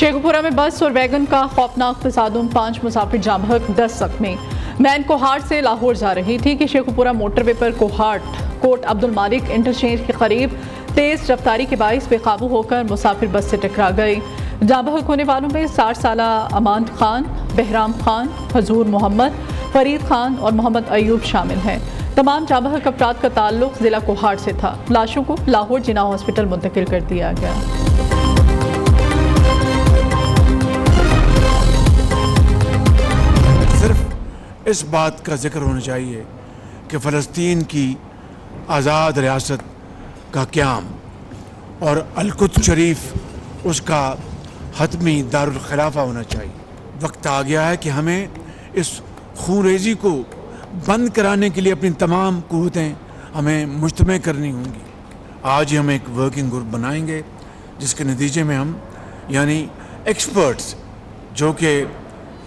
शेखुपुरा में बस और वैगन का खौफनाक तसादुम, 5 मुसाफिर जाँ बहक, 10 जख्मी। मैन कोहाट से लाहौर जा रही थी कि शेखुपुरा मोटरवे पर कोट अब्दुल मालिक इंटरचेंज के करीब तेज रफ्तारी के बाइस बेकाबू होकर मुसाफिर बस से टकरा गई। जाँ बहक होने वालों में 60 साल अमान खान, बहराम खान, हजूर मोहम्मद, फरीद खान और मोहम्मद अयूब शामिल हैं। तमाम जाँ बहक अफराद का ताल्लुक जिला कोहाट से था। लाशों को लाहौर जिना हॉस्पिटल मुंतकिल कर दिया गया। सिर्फ इस बात का जिक्र होना चाहिए कि फ़लस्तीन की आज़ाद रियासत का क़याम और अल-कुद्स शरीफ उसका हतमी दारुल खिलाफा होना चाहिए। वक्त आ गया है कि हमें इस खूनरेज़ी को बंद कराने के लिए अपनी तमाम क़ुव्वतें हमें मुज्तमअ करनी होंगी। आज ही हम एक वर्किंग ग्रुप बनाएंगे जिसके नतीजे में हम यानी एक्सपर्ट्स जो कि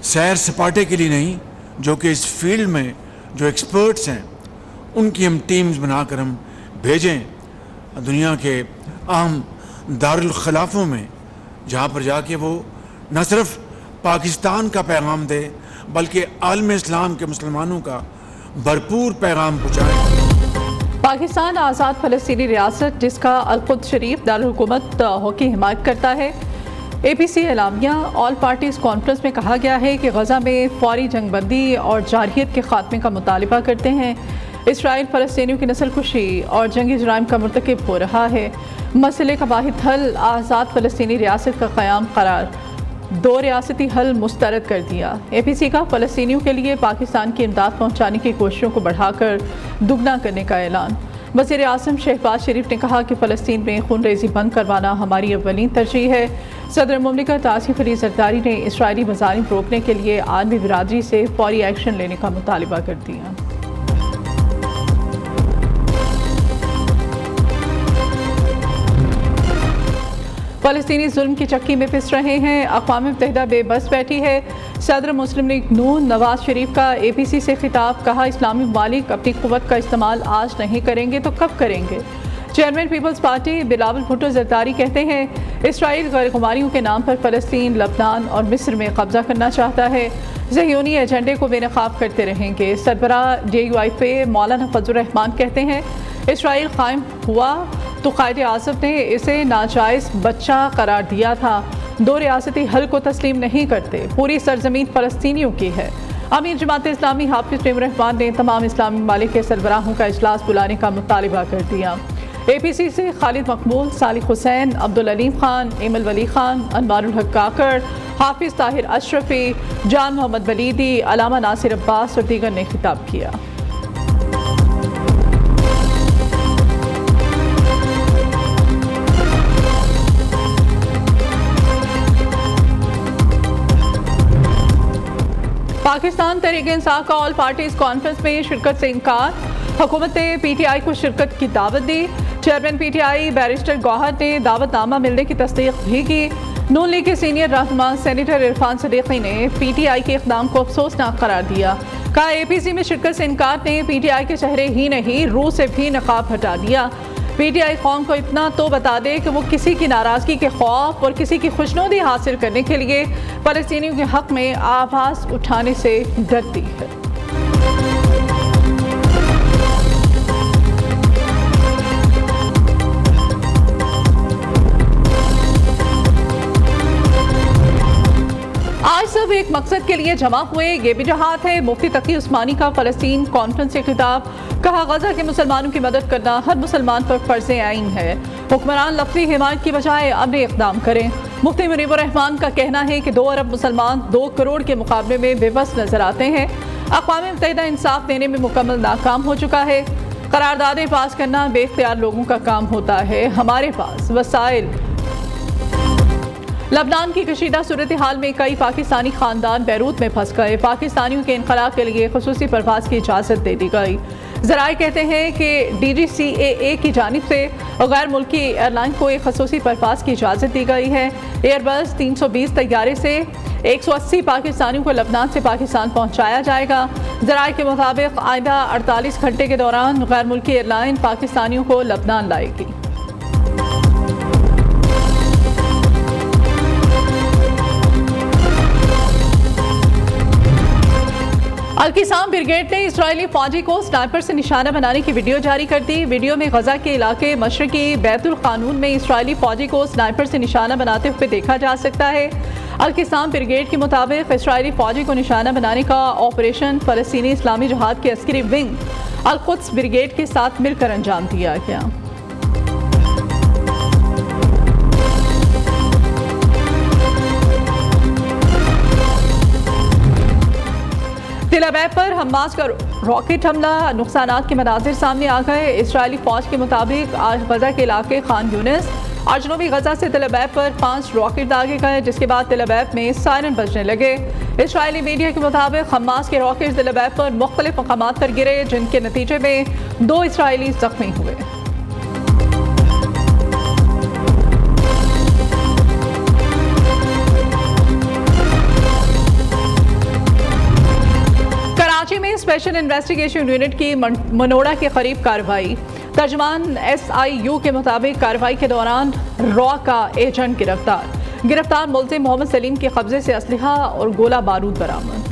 सैर सपाटे के लिए नहीं, जो कि इस फील्ड में जो एक्सपर्ट्स हैं उनकी हम टीम्स बनाकर हम भेजें दुनिया के अहम दारुल खिलाफों में, जहाँ पर जाके वो न सिर्फ पाकिस्तान का पैगाम दे बल्कि आलम इस्लाम के मुसलमानों का भरपूर पैगाम पहुँचाए। पाकिस्तान आज़ाद फ़लस्तीनी रियासत जिसका अल-कुद्स शरीफ दारुल हुकूमत की हिमायत करता है। APC एलामिया ऑल पार्टीज़ कॉन्फ्रेंस में कहा गया है कि गज़ा में फौरी जंगबंदी और जारहियत के खात्मे का मुतालिबा करते हैं। इसराइल फ़लस्तीनियों की नस्ल कुशी और जंगी जुराइम का मुर्तकिब हो रहा है। मसले का वाहिद हल आज़ाद फ़लस्तीनी रियासत का क़याम करार, 2 रियासती हल मुस्तरद कर दिया। APC का फ़लस्तीनियों के लिए पाकिस्तान की इमदाद पहुँचाने की कोशिशों को बढ़ाकर दुगना करने का ऐलान। वज़ीर आज़म शहबाज शरीफ ने कहा कि फ़लस्तीन में खूनरेज़ी बंद करवाना हमारी अव्वलीन तरजीह है। सदर मुमलिकत आसिफ अली ज़रदारी ने इसराइली मज़ालिम रोकने के लिए आलमी बिरादरी से फौरी एक्शन लेने का मुतालिबा कर दिया। फ़लस्तीनी जुल्म की चक्की में पिस रहे हैं। अक़वाम मुत्तहिदा बेबस बैठी है। सदर मुस्लिम लीग नून नवाज शरीफ का APC से खिताब, कहा इस्लामी ममालिक अपनी क़ुव्वत का इस्तेमाल आज नहीं करेंगे तो कब करेंगे। चेयरमैन पीपल्स पार्टी बिलावल भुट्टो ज़रदारी कहते हैं इसराइल गैरगुमारियों के नाम पर फ़लस्तीन, लबनान और मिस्र में कब्ज़ा करना चाहता है। ज़हयूनी एजेंडे को बेनकाब करते रहेंगे। सरबराह DUIF मौलाना फजल रहमान कहते हैं इसराइल कायम हुआ तो कायदे आज़म ने इसे नाजायज़ बच्चा करार दिया था। 2 रियासती हल को तस्लीम नहीं करते। पूरी सरजमीन फ़लस्तीनियों की है। अमीर जमात इस्लामी हाफिज़ मेमन रहमान ने तमाम इस्लामी ममालिक के सरबराहों का इजलास बुलाने का मुतालिबा कर दिया। APC से खालिद मकबूल, सालिक हुसैन, अब्दुल अलीम खान, एमल वली खान, अनवारुल हक काकड़, हाफिज़ ताहिर अशरफी, जान मोहम्मद वलीदी, अलामा नासिर अब्बास और दीगर ने खिताब किया। पाकिस्तान तहरीक-ए-इंसाफ का ऑल पार्टीज़ कॉन्फ्रेंस में शिरकत से इनकार। हुकूमत ने PTI को शिरकत की दावत दी। चेयरमैन PTI बैरिस्टर गौहर ने दावतनामा मिलने की तस्दीक भी की। नून लीग के सीनियर रहनुमा सेनेटर इरफान सदीकी ने PTI के इक़दाम को अफसोसनाक करार दिया। कहा APC में शिरकत से इनकार ने PTI के चेहरे ही नहीं रूह से भी नकाब हटा दिया। PTI कौम को इतना तो बता दे कि वो किसी की नाराज़गी के खौफ और किसी की खुशनुदी हासिल करने के लिए फ़लस्तीनियों के हक़ में आवाज़ उठाने से डरती है। आज सब एक मकसद के लिए जमा हुए, ये भी जहात है मुफ्ती तकी उस्मानी का फ़लस्तीन कॉन्फ्रेंस से खिताब। कहा गज़ा के मुसलमानों की मदद करना हर मुसलमान पर फ़र्ज़ आइन है। हुक्मरान लफ्ज़ी हिमायत की बजाय अमली इक़दाम करें। मुफ्ती मुनीबुर रहमान का कहना है कि 2 अरब मुसलमान 2 करोड़ के मुकाबले में बेबस नजर आते हैं। अक़वाम मुत्तहिदा इंसाफ देने में मुकम्मल नाकाम हो चुका है। करारदादें पास करना बेख्तियार लोगों का काम होता है। हमारे पास वसाइल। लबनान की कशीदा सूरत हाल में कई पाकिस्तानी खानदान बैरूत में फंस गए। पाकिस्तानियों के इनखला के लिए खुसूसी परवाज़ की इजाज़त दे दी गई। ज़राए कहते हैं कि DGCAA की जानिब से गैर मुल्की एयरलाइन को एक खसूसी परवाज़ की इजाज़त दी गई है। एयरबस 320 तैयारे से 180 पाकिस्तानियों को लबनान से पाकिस्तान पहुँचाया जाएगा। ज़राए के मुताबिक आइंदा 48 घंटे के दौरान गैर मुल्की एयरलाइन पाकिस्तानियों को लबनान लाएगी। अल-क़िसाम ब्रिगेड ने इस्राएली फौजी को स्नाइपर से निशाना बनाने की वीडियो जारी कर दी। वीडियो में गजा के इलाके मशरकी बैतुल क़ानून में इस्राएली फौजी को स्नाइपर से निशाना बनाते हुए देखा जा सकता है। अल-क़िसाम ब्रिगेड के मुताबिक इस्राएली फौजी को निशाना बनाने का ऑपरेशन फ़लस्तीनी इस्लामी जिहाद के अस्करी विंग अल-कुद्स ब्रिगेड के साथ मिलकर अंजाम दिया गया। तेल अवीव पर हमास का रॉकेट हमला, नुकसानात के मनाजिर सामने आ गए। इसराइली फौज के मुताबिक आज गजा के इलाके खान यूनिस और जनूबी गजा से तेल अवीव पर 5 रॉकेट दागे गए, जिसके बाद तेल अवीव में सायरन बजने लगे। इसराइली मीडिया के मुताबिक हमास के रॉकेट तेल अवीव पर मुख्तलिफ मकामात पर गिरे, जिनके नतीजे में 2 इसराइली जख्मी हुए। कराची में स्पेशल इन्वेस्टिगेशन यूनिट की मनोड़ा के करीब कार्रवाई। तर्जमान SIU के मुताबिक कार्रवाई के दौरान रॉ का एजेंट गिरफ्तार मुल्जिम मोहम्मद सलीम के कब्जे से असलहा और गोला बारूद बरामद।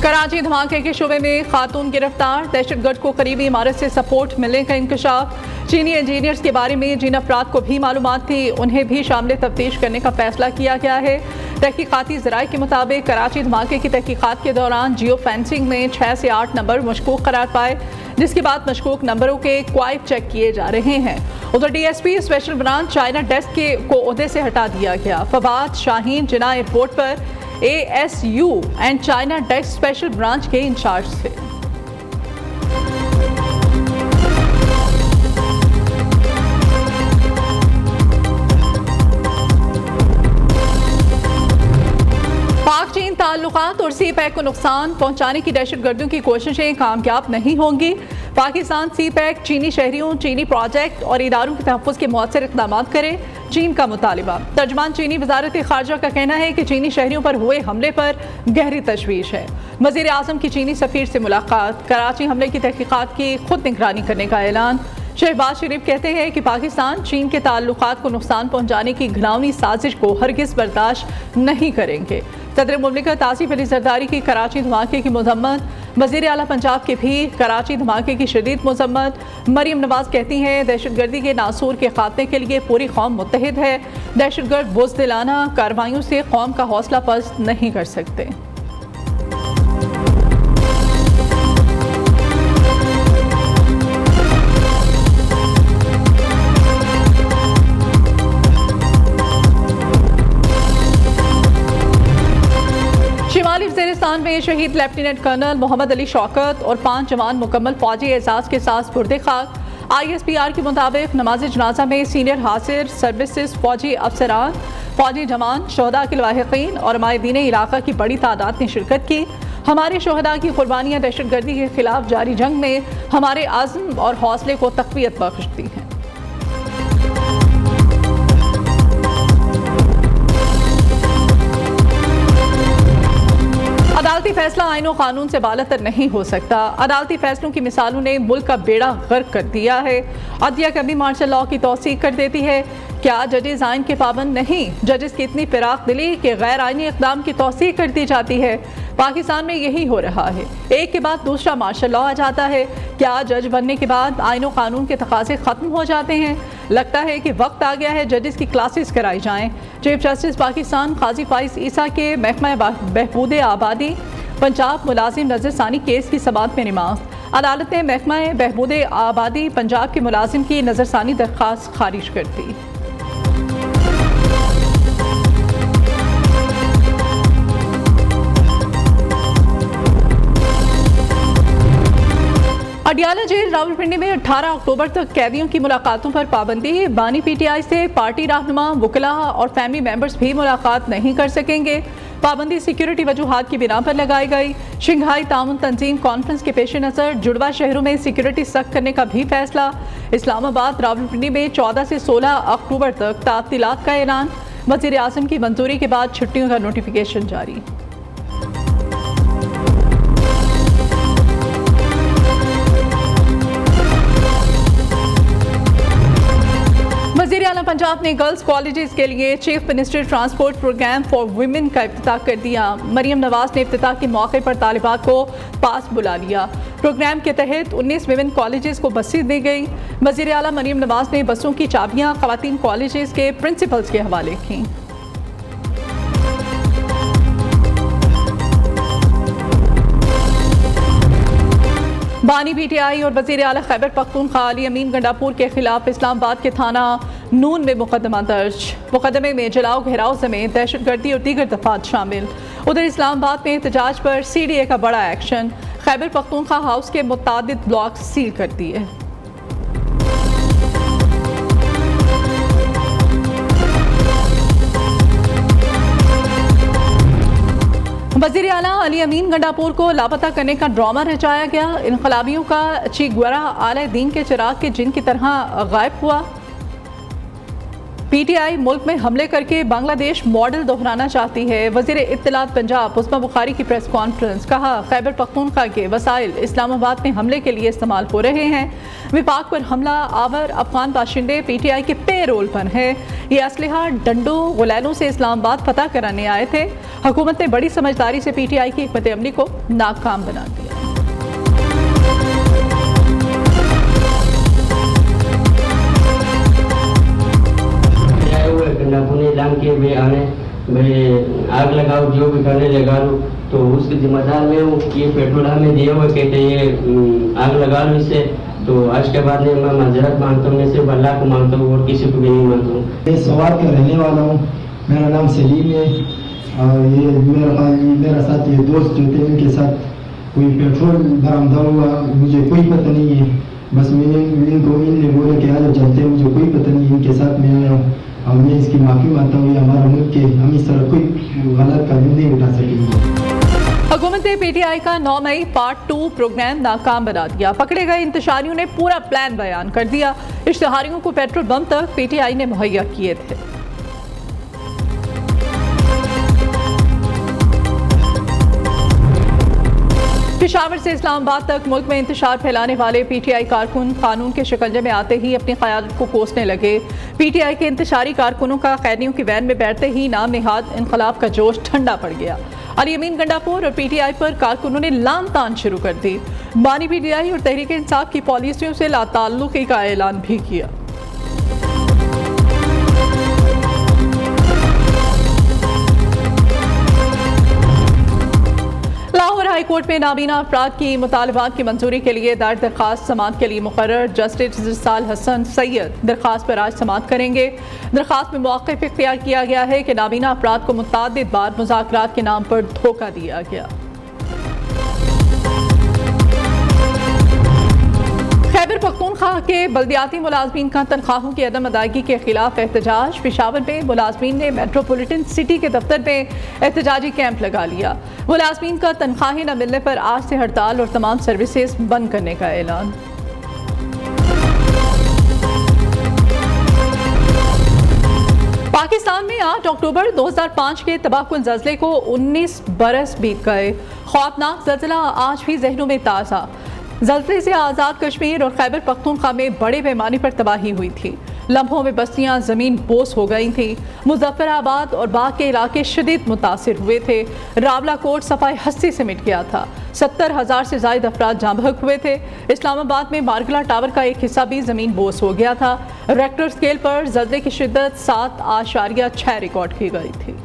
कराची धमाके के शोबे में खातून गिरफ्तार, दहशतगर्द को करीबी इमारत से सपोर्ट मिलने का इंकशाफ। चीनी इंजीनियर्स के बारे में जिन अफराद को भी मालूमात थी, उन्हें भी शामिल तफ्तीश करने का फैसला किया गया है। तहकीकाती ज़राए के मुताबिक कराची धमाके की तहकीकात के दौरान जियो फेंसिंग में 6 से 8 नंबर मशकूक करार पाए, जिसके बाद मशकूक नंबरों के क्वाइट चेक किए जा रहे हैं। उधर DSP special branch China desk को ओहदे से हटा दिया गया। फवाद शाहीन जिना एयरपोर्ट पर ASU and China desk special branch के इंचार्ज थे। पाक चीन ताल्लुकात और CPEC को नुकसान पहुंचाने की दहशतगर्दों की कोशिशें कामयाब नहीं होंगी। पाकिस्तान CPEC चीनी शहरियों, चीनी प्रोजेक्ट और इदारों के तहफ़्फ़ुज़ के मौसर इक़दाम करे, चीन का मुतालिबा। तर्जमान चीनी वज़ारत ख़ारजा का कहना है कि चीनी शहरियों पर हुए हमले पर गहरी तशवीश है। वज़ीर आज़म की चीनी सफ़ीर से मुलाकात, कराची हमले की तहक़ीक़ात की खुद निगरानी करने का ऐलान। शहबाज शरीफ कहते हैं कि पाकिस्तान चीन के ताल्लुकात को नुकसान पहुँचाने की घिनौनी साजिश को हरगिज़ बर्दाश्त नहीं करेंगे। सदर मुमलिकत आसिफ अली जरदारी की कराची धमाके की मज़म्मत, वज़ीर आला पंजाब के भी कराची धमाके की शदीद मज़म्मत। मरीम नवाज कहती हैं दहशतगर्दी के नासूर के खात्मे के लिए पूरी कौम मुत्तहिद है। दहशतगर्द बुज़दिलाना कार्रवाइयों से कौम का हौसला पस्त नहीं कर सकते। शिमाली वज़ीरिस्तान में शहीद लेफ्टिनेंट कर्नल मोहम्मद अली शौकत और 5 जवान मुकम्मल फौजी एजाज़ के साथ बुर्दे खाक। ISPR के मुताबिक नमाज जनाजा में सीनियर हासिर सर्विसेज फौजी अफसरान, फौजी जवान, शोहदा के लवाहिकीन और माहिदीन इलाका की बड़ी तादाद ने शिरकत की। हमारे शोहदा की कुर्बानियाँ दहशतगर्दी के खिलाफ जारी जंग में हमारे आज़म और हौसले को तक़वियत बख्शती हैं। अदालती फैसला आईन और कानून से बालातर नहीं हो सकता। अदालती फैसलों की मिसालों ने मुल्क का बेड़ा गर्क कर दिया है। अदलिया कभी मार्शल लॉ की तौसीक कर देती है। क्या जजेस आइन के पाबंद नहीं? जजेस की इतनी फिराक दिली कि गैर आइनी इक़दाम की तौसीक कर दी जाती है। पाकिस्तान में यही हो रहा है, एक के बाद दूसरा मार्शल लॉ आ जाता है। क्या जज बनने के बाद आइन और कानून के तकाज़े ख़त्म हो जाते हैं? लगता है कि वक्त आ गया है जजेस की क्लासेस कराई जाएं। चीफ जस्टिस पाकिस्तान काजी फाइज ईसा के महकमा बहबूद आबादी पंजाब मुलाजिम नज़रसानी केस की समाअत में निमाज़। अदालत ने महकमा बहबूद आबादी पंजाब के मुलाजिम की नज़रसानी दरख्वास्त खारिज कर दी। अडियाला जेल रावलपिंडी में 18 अक्टूबर तक कैदियों की मुलाकातों पर पाबंदी। बानी PTI से पार्टी रहनुमा, वुकला और फैमिली मेंबर्स भी मुलाकात नहीं कर सकेंगे। पाबंदी सिक्योरिटी वजूहात की बिना पर लगाई गई। शंघाई ताउन तंजीम कॉन्फ्रेंस के पेश नज़र जुड़वा शहरों में सिक्योरिटी सख्त करने का भी फैसला। इस्लामाबाद रावलपिंडी में 14 से 16 अक्टूबर तक तातीलात का ऐलान। वज़ीर आज़म की मंजूरी के बाद छुट्टियों का नोटिफिकेशन जारी। वज़ीर आला पंजाब ने गर्ल्स कॉलेजेस के लिए chief minister transport programme for women का इफ्तिताह कर दिया। मरियम नवाज ने इफ्तिताह के मौके पर तालिबात को पास बुला लिया। प्रोग्राम के तहत 19 विमेन कॉलेजेस को बसें दी गई। वज़ीर आला मरियम नवाज ने बसों की चाबियां ख़वातीन कॉलेजेस के प्रिंसिपल्स के हवाले की। बानी पीटीआई और वज़ीर आला खैबर पख्तूनख्वा अली अमीन गंडापुर के खिलाफ इस्लामाबाद के थाना नून में मुकदमा दर्ज। मुकदमे में जलाओ घेराव समेत दहशतगर्दी और दीगर दफात शामिल। उधर इस्लामाबाद में एहतजाज पर CDA का बड़ा एक्शन। खैबर पख्तूनख्वा हाउस के मुतादिद ब्लॉक सील कर दिए। वज़ीर आला अली अमीन गंडापुर को लापता करने का ड्रामा रचाया गया। इनकलाबियों का ची गुरा आला दीन के चिराग के जिन की तरह गायब हुआ। PTI मुल्क में हमले करके बांग्लादेश मॉडल दोहराना चाहती है। वज़ीर इत्तलात पंजाब उस्मा बुखारी की प्रेस कॉन्फ्रेंस। कहा, खैबर पख्तूनख्वा के वसाइल इस्लामाबाद में हमले के लिए इस्तेमाल हो रहे हैं। विपाक पर हमला आवर अफगान बाशिंदे PTI के पे रोल पर है। ये असलहा डंडों गुलैलों से इस्लामाबाद फतह कराने आए थे। हुकूमत ने बड़ी समझदारी से PTI की हिकमत अमली को नाकाम बना दिया। ने ऐलान किए भाई आने भाई आग लगाओ, जो भी करने लगा लो, तो उसके जिम्मेदार में हूँ। ये पेट्रोल हमें दिए हुए कहते ये आग लगा लो इससे। तो आज के बाद मैं माजरत मांगता हूँ, मैं सिर्फ अल्लाह को मांगता हूँ और किसी को भी नहीं मांगता हूँ। मैं सवार का रहने वाला हूँ, मेरा नाम सलीम है। और ये मेरा साथ ये दोस्त जो थे, इनके साथ कोई पेट्रोल बरामदा हुआ, मुझे कोई पता नहीं है। बस मैं इनने बोले कि आज चलते हैं, मुझे कोई पता नहीं है। इनके साथ मैं आया हूँ और मैं इसकी माफ़ी मांगता हूँ। ये हमारा मुल्क के हम इस तरह कोई गलत कदम नहीं उठा सकेंगे। हुकूमत ने PTI का 9 मई पार्ट 2 प्रोग्राम नाकाम बना दिया। पकड़े गए इंतशारियों ने पूरा प्लान बयान कर दिया। इश्तिहारियों को पेट्रोल बम तक PTI ने मुहैया किए थे। पेशावर से इस्लामाबाद तक मुल्क में इंतशार फैलाने वाले PTI कारकुन कानून के शिकंजे में आते ही अपनी क़यादत को कोसने लगे। PTI के इंतशारी कारकुनों का कैदियों की वैन में बैठते ही नाम निहाद इनकलाब का जोश ठंडा पड़ गया। अली अमीन गंडापुर और PTI पर कारकुनों ने लान तान शुरू कर दी। बानी PTI और तहरीक इंसाफ की पॉलिसियों से लाताल्लुकी का ऐलान भी किया। लाहौर हाई कोर्ट में नाबीना अफराद की मुतालबात की मंजूरी के लिए दायर दरख्वास्त समाअत के लिए मुकर्रर जस्टिस इरसाल हसन सैयद दरख्वास्त पर आज समाअत करेंगे। दरख्वास्त में मौक़िफ़ इख्तियार किया गया है कि नाबीना अफराद को मुतअद्दिद बार मुज़ाकरात के नाम पर धोखा दिया गया। खैबर पख्तूनख्वा के बल्दियाती मुलाजमीन का तनख्वाहों की अदम अदायगी के खिलाफ एहतजाज। पेशावर में मुलाजमीन ने मेट्रोपॉलिटन सिटी के दफ्तर में एहतजाजी कैंप लगा लिया। मुलाजमीन का तनख्वाहें न मिलने पर आज से हड़ताल और तमाम सर्विसेज बंद करने का ऐलान। पाकिस्तान में 8 अक्टूबर 2005 के तबाहकुन ज़ल्ज़ले को 19 बरस बीत गए। खौफनाक ज़ल्ज़ला आज भी जहनों में ताज़ा। ज़ल्ज़ले से आज़ाद कश्मीर और खैबर पख्तूनख्वा में बड़े पैमाने पर तबाही हुई थी। लम्हों में बस्तियां ज़मीन बोस हो गई थी। मुजफ्फराबाद और बाग के इलाके शदीद मुतासिर हुए थे। रावलाकोट सफाई हस्ती से मिट गया था। 70,000 से ज़ायद अफराद जाँ बहक हुए थे। इस्लामाबाद में मार्गला टावर का एक हिस्सा भी ज़मीन बोस हो गया था। रेक्टर स्केल पर ज़ल्ज़ले की शिद्दत 7.6 रिकॉर्ड की गई थी।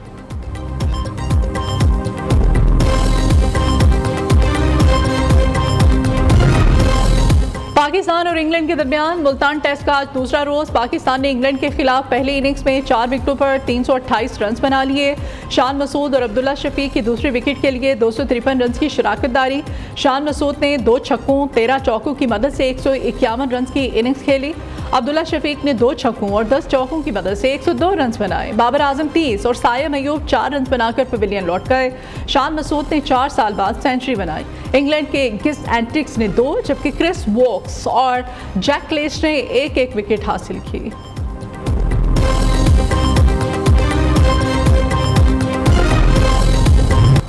पाकिस्तान और इंग्लैंड के दरमियान मुल्तान टेस्ट का आज दूसरा रोज। पाकिस्तान ने इंग्लैंड के खिलाफ पहली इनिंग्स में 4 विकेटों पर 328 रन बना लिए। शान मसूद और अब्दुल्ला शफीक की दूसरी विकेट के लिए 253 रन की शराकतदारी। शान मसूद ने 2 छक्कों 13 चौकों की मदद से 151 रन की इनिंग्स खेली। अब्दुल्ला शफीक ने 2 छक्कों और 10 चौकों की मदद से 102 रन बनाए। बाबर आजम 30 और साया मयूब 4 रन बनाकर पवेलियन लौट गए। शान मसूद ने 4 साल बाद सेंचुरी बनाई। इंग्लैंड के गिस एंट्रिक्स ने 2 जबकि क्रिस वोक्स और जैक क्लेस ने 1-1 विकेट हासिल की।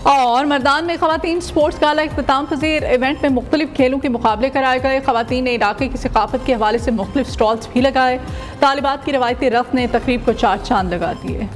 और और मर्दान में खवातीन स्पोर्ट्स गाला इख्तिताम पजीर इवेंट में मुख्तलिफ खेलों के मुकाबले कराए गए। खवातीन ने इलाके की सकाफत के हवाले से मुख्तलिफ स्टॉल्स भी लगाए। तालिबात की रवायती रफ्त ने तकरीब को चार चांद लगा दिए।